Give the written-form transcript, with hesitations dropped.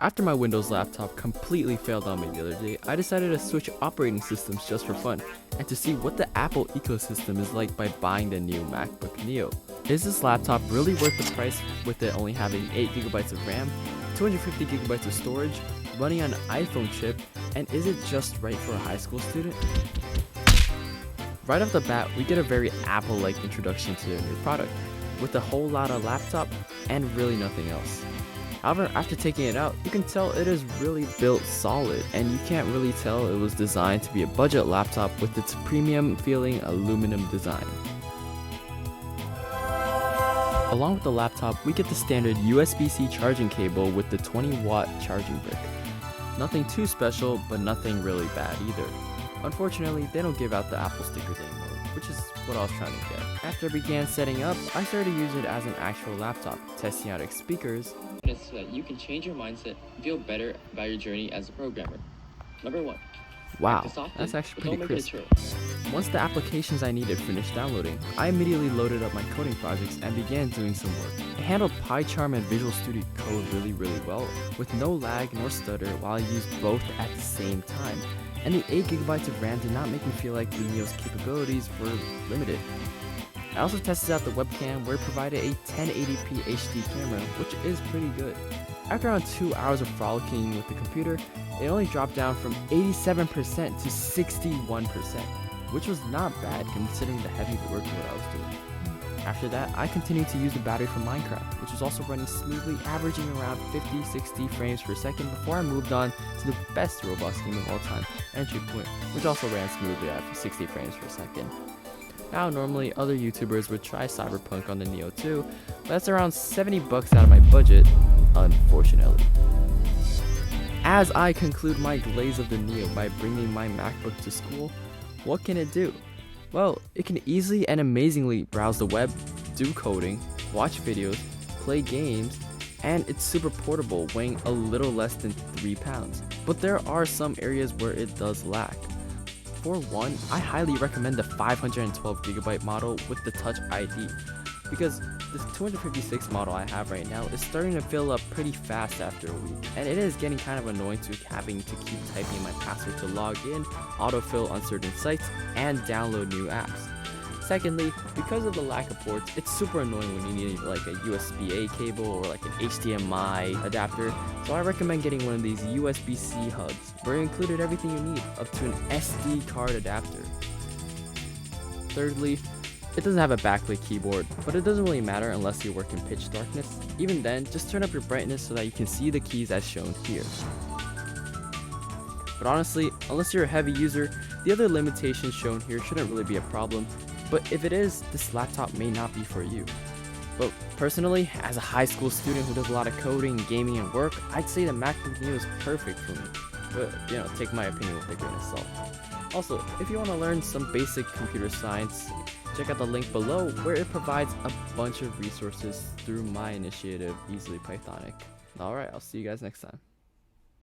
After my Windows laptop completely failed on me the other day, I decided to switch operating systems just for fun and to see what the Apple ecosystem is like by buying the new Macbook Neo. Is this laptop really worth the price with it only having 8GB of RAM, 250GB of storage, running on an iPhone chip, and is it just right for a high school student? Right off the bat, we get a very Apple-like introduction to the new product, with a whole lot of laptop and really nothing else. However, after taking it out, you can tell it is really built solid, and you can't really tell it was designed to be a budget laptop with its premium feeling aluminum design. Along with the laptop, we get the standard USB-C charging cable with the 20-watt charging brick. Nothing too special, but nothing really bad either. Unfortunately, they don't give out the Apple stickers anymore, which is what I was trying to get. After I began setting up, I started to use it as an actual laptop, testing out its speakers, so that you can change your mindset and feel better about your journey as a programmer. Number 1. Wow, that's actually pretty crisp. Once the applications I needed finished downloading, I immediately loaded up my coding projects and began doing some work. It handled PyCharm and Visual Studio Code really well, with no lag nor stutter while I used both at the same time. And the 8GB of RAM did not make me feel like the Neo's capabilities were limited. I also tested out the webcam where it provided a 1080p HD camera, which is pretty good. After around 2 hours of frolicking with the computer, it only dropped down from 87% to 61%, which was not bad considering the heavy workload I was doing. After that, I continued to use the battery from Minecraft, which was also running smoothly, averaging around 50-60 frames per second before I moved on to the best Roblox game of all time, Entry Point, which also ran smoothly at 60 frames per second. Now, normally other YouTubers would try Cyberpunk on the Neo too, but that's around $70 out of my budget, unfortunately. As I conclude my glaze of the Neo by bringing my MacBook to school, what can it do? Well, it can easily and amazingly browse the web, do coding, watch videos, play games, and it's super portable, weighing a little less than 3 pounds. But there are some areas where it does lack. For one, I highly recommend the 512GB model with the Touch ID, because the 256 model I have right now is starting to fill up pretty fast after a week, and it is getting kind of annoying to having to keep typing in my password to log in, autofill on certain sites, and download new apps. Secondly, because of the lack of ports, it's super annoying when you need like a USB-A cable or like an HDMI adapter, so I recommend getting one of these USB-C hubs, where it included everything you need, up to an SD card adapter. Thirdly, it doesn't have a backlit keyboard, but it doesn't really matter unless you work in pitch darkness. Even then, just turn up your brightness so that you can see the keys as shown here. But honestly, unless you're a heavy user, the other limitations shown here shouldn't really be a problem, but if it is, this laptop may not be for you. But personally, as a high school student who does a lot of coding, gaming, and work, I'd say the MacBook Neo is perfect for me. But, take my opinion with a grain of salt. Also, if you want to learn some basic computer science, check out the link below where it provides a bunch of resources through my initiative, Easily Pythonic. Alright, I'll see you guys next time.